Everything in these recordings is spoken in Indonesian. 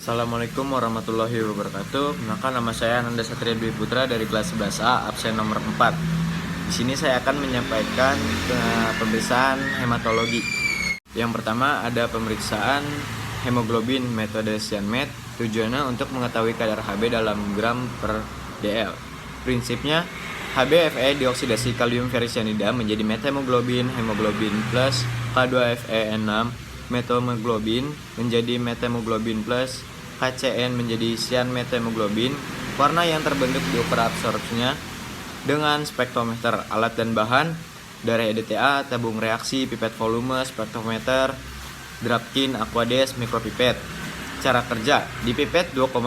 Assalamualaikum warahmatullahi wabarakatuh. Maka nama saya Ananda Satria Dwi Putra dari kelas 11A, absen nomor 4. Di sini saya akan menyampaikan pemeriksaan hematologi. Yang pertama ada pemeriksaan hemoglobin metode Sianmet. Tujuannya untuk mengetahui kadar Hb dalam gram per dl. Prinsipnya HbFe dioksidasi kalium ferricyanida menjadi methemoglobin, hemoglobin plus K2Fe6, methemoglobin menjadi methemoglobin plus KCN menjadi cyanmethemoglobin. Warna yang terbentuk diukur absorpsinya dengan spektrometer. Alat dan bahan: darah EDTA, tabung reaksi, pipet volume, spektrometer, Dropkin, Aquades, mikropipet. Cara kerja: dipipet 2,5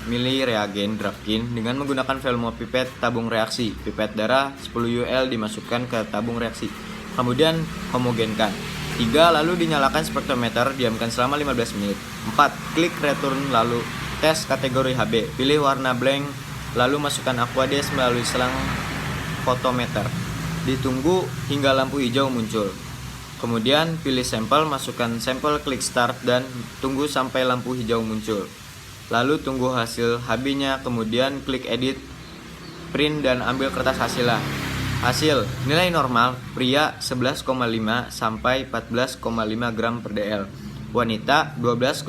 ml reagen Dropkin dengan menggunakan volume pipet tabung reaksi. Pipet darah 10 UL dimasukkan ke tabung reaksi, kemudian homogenkan. 3. Lalu dinyalakan spektrometer, diamkan selama 15 menit. 4. Klik return lalu tes kategori Hb. Pilih warna blank, lalu masukkan Aquades melalui selang fotometer. Ditunggu hingga lampu hijau muncul. Kemudian pilih sampel, masukkan sampel, klik start dan tunggu sampai lampu hijau muncul. Lalu tunggu hasil Hb-nya, kemudian klik edit, print dan ambil kertas hasilnya. Hasil: nilai normal pria 11,5 sampai 14,5 gram per dl, wanita 12,5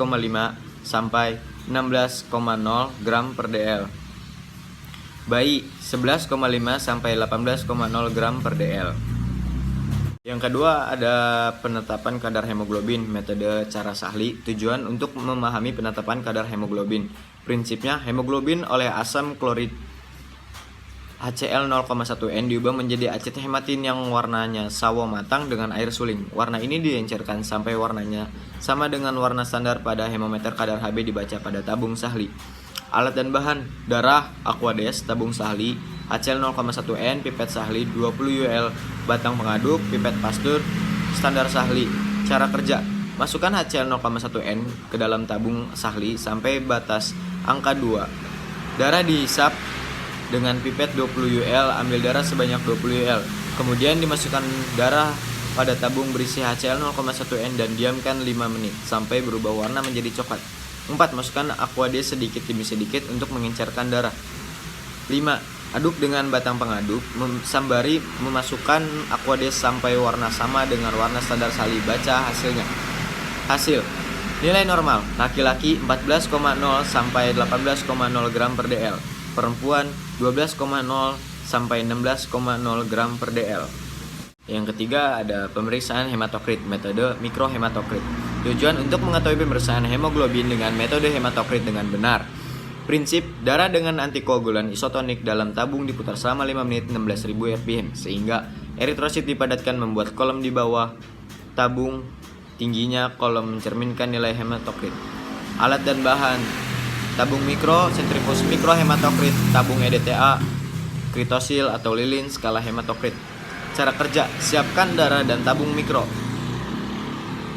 sampai 16,0 gram per dl, bayi 11,5 sampai 18,0 gram per dl. Yang kedua ada penetapan kadar hemoglobin metode cara Sahli. Tujuan untuk memahami penetapan kadar hemoglobin. Prinsipnya hemoglobin oleh asam klorid HCl 0,1N diubah menjadi acet hematin yang warnanya sawo matang dengan air suling. Warna ini diencerkan sampai warnanya sama dengan warna standar pada hemometer. Kadar Hb dibaca pada tabung Sahli. Alat dan bahan: darah Aquades, tabung Sahli, HCl 0,1N, pipet Sahli 20 UL, batang pengaduk, pipet Pasteur, standar Sahli. Cara kerja: masukkan HCl 0,1N ke dalam tabung Sahli sampai batas angka 2. Darah dihisap dengan pipet 20 UL, ambil darah sebanyak 20 UL. Kemudian dimasukkan darah pada tabung berisi HCl 0,1N dan diamkan 5 menit sampai berubah warna menjadi coklat. 4. Masukkan Aquades sedikit demi sedikit untuk mengencerkan darah. 5. Aduk dengan batang pengaduk, sambari memasukkan Aquades sampai warna sama dengan warna standar Sahli. Baca hasilnya. Hasil: nilai normal laki-laki 14,0 sampai 18,0 gram per dl, perempuan 12,0 sampai 16,0 gram per dl. Yang ketiga ada pemeriksaan hematokrit metode mikrohematokrit. Tujuan untuk mengetahui pemeriksaan hemoglobin dengan metode hematokrit dengan benar. Prinsip: darah dengan antikoagulan isotonik dalam tabung diputar selama 5 menit 16.000 rpm sehingga eritrosit dipadatkan membuat kolom di bawah tabung. Tingginya kolom mencerminkan nilai hematokrit. Alat dan bahan: tabung mikro, sentrifus mikrohematokrit, tabung EDTA, kritosil atau lilin, skala hematokrit. Cara kerja: siapkan darah dan tabung mikro.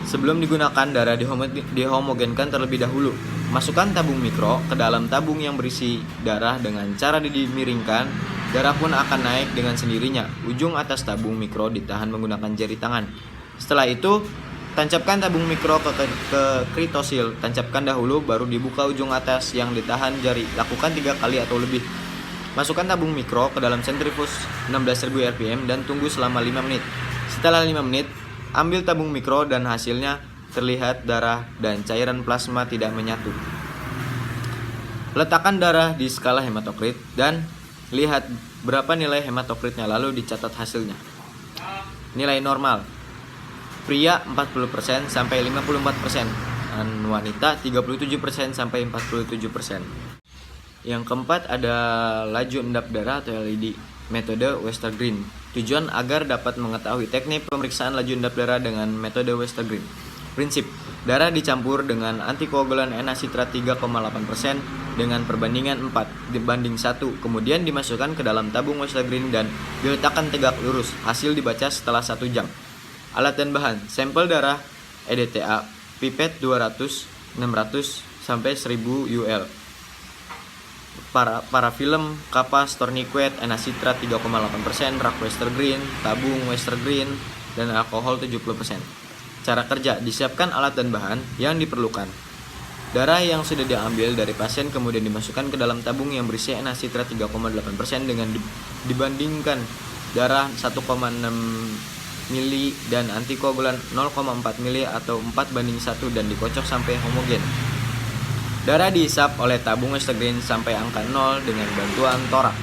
Sebelum digunakan, darah dihomogenkan terlebih dahulu. Masukkan tabung mikro ke dalam tabung yang berisi darah dengan cara dimiringkan. Darah pun akan naik dengan sendirinya. Ujung atas tabung mikro ditahan menggunakan jari tangan. Setelah itu, tancapkan tabung mikro ke kritosil. Tancapkan dahulu, baru dibuka ujung atas yang ditahan jari. Lakukan 3 kali atau lebih. Masukkan tabung mikro ke dalam sentrifus 16.000 rpm dan tunggu selama 5 menit. Setelah 5 menit, ambil tabung mikro dan hasilnya terlihat darah dan cairan plasma tidak menyatu. Letakkan darah di skala hematokrit dan lihat berapa nilai hematokritnya, lalu dicatat hasilnya. Nilai normal pria 40% sampai 54% dan wanita 37% sampai 47%. Yang keempat ada laju endap darah atau LED metode Westergren. Tujuan agar dapat mengetahui teknik pemeriksaan laju endap darah dengan metode Westergren. Prinsip: darah dicampur dengan antikoagulan N-acitrat 3,8% dengan perbandingan 4:1, kemudian dimasukkan ke dalam tabung Westergren dan diletakkan tegak lurus. Hasil dibaca setelah 1 jam. Alat dan bahan: sampel darah EDTA, pipet 200, 600 sampai 1000 UL, parafilm, kapas, tourniquet, N-acitrat 3,8%, rak Westergren, tabung Westergren, dan alkohol 70%. Cara kerja: disiapkan alat dan bahan yang diperlukan. Darah yang sudah diambil dari pasien kemudian dimasukkan ke dalam tabung yang berisi NaCtrat 3,8% dengan dibandingkan darah 1,6 mili dan antikoagulan 0,4 mili atau 4:1 dan dikocok sampai homogen. Darah dihisap oleh tabung Westgreen sampai angka 0 dengan bantuan torak.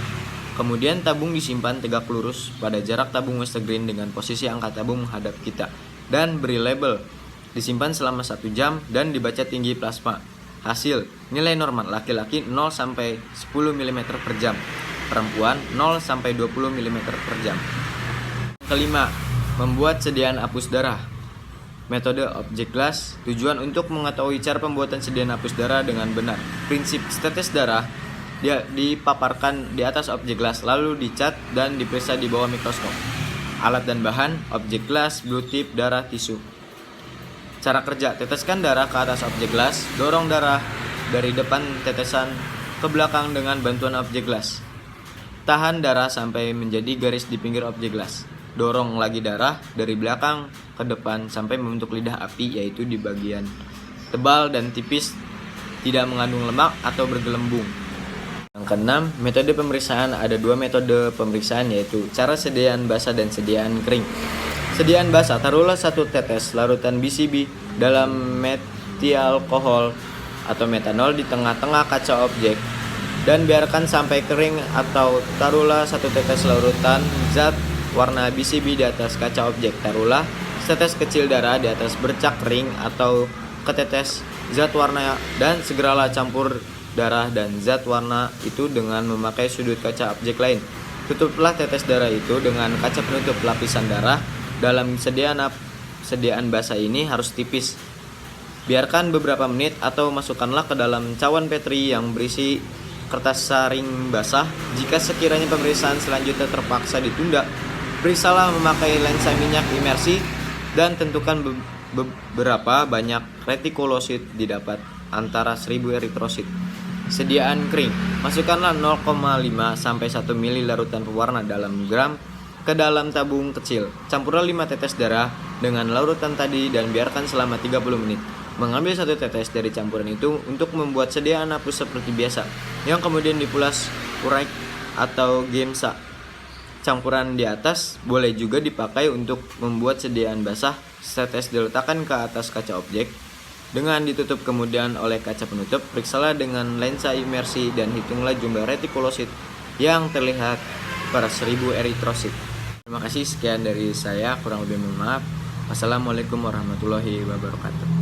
Kemudian tabung disimpan tegak lurus pada jarak tabung Westgreen dengan posisi angka tabung menghadap kita dan beri label. Disimpan selama 1 jam dan dibaca tinggi plasma. Hasil, nilai normal laki-laki 0 sampai 10 mm per jam, perempuan 0 sampai 20 mm per jam. Kelima, membuat sediaan apus darah. Metode objek glass, tujuan untuk mengetahui cara pembuatan sediaan apus darah dengan benar. Prinsip tetes darah dia dipaparkan di atas objek glass lalu dicat dan diperiksa di bawah mikroskop. Alat dan bahan, objek glass, blue tip, darah, tisu. Cara kerja, teteskan darah ke atas objek glass, dorong darah dari depan tetesan ke belakang dengan bantuan objek glass. Tahan darah sampai menjadi garis di pinggir objek glass. Dorong lagi darah dari belakang ke depan sampai membentuk lidah api, yaitu di bagian tebal dan tipis, tidak mengandung lemak atau bergelembung. Yang keenam, metode pemeriksaan. Ada 2 metode pemeriksaan, yaitu cara sediaan basah dan sediaan kering. Sediaan basah, taruhlah 1 tetes larutan BCB dalam metil alkohol atau metanol di tengah-tengah kaca objek dan biarkan sampai kering, atau taruhlah 1 tetes larutan zat warna BCB di atas kaca objek. Taruhlah setetes kecil darah di atas bercak kering atau ketetes zat warna dan segeralah campur darah dan zat warna itu dengan memakai sudut kaca objek lain. Tutuplah tetes darah itu dengan kaca penutup. Lapisan darah dalam sediaan basah ini harus tipis. Biarkan beberapa menit atau masukkanlah ke dalam cawan Petri yang berisi kertas saring basah. Jika sekiranya pemeriksaan selanjutnya terpaksa ditunda, periksalah memakai lensa minyak imersi dan tentukan beberapa banyak retikulosit didapat antara 1000 eritrosit. Sediaan kering, masukkanlah 0,5 sampai 1 mili larutan pewarna dalam gram ke dalam tabung kecil. Campurlah 5 tetes darah dengan larutan tadi dan biarkan selama 30 menit. Mengambil 1 tetes dari campuran itu untuk membuat sediaan apus seperti biasa, yang kemudian dipulas uraik atau gemsa. Campuran di atas boleh juga dipakai untuk membuat sediaan basah. Setetes diletakkan ke atas kaca objek dengan ditutup kemudian oleh kaca penutup. Periksalah dengan lensa imersi dan hitunglah jumlah retikulosit yang terlihat per 1000 eritrosit. Terima kasih, sekian dari saya, kurang lebih mohon maaf. Wassalamualaikum warahmatullahi wabarakatuh.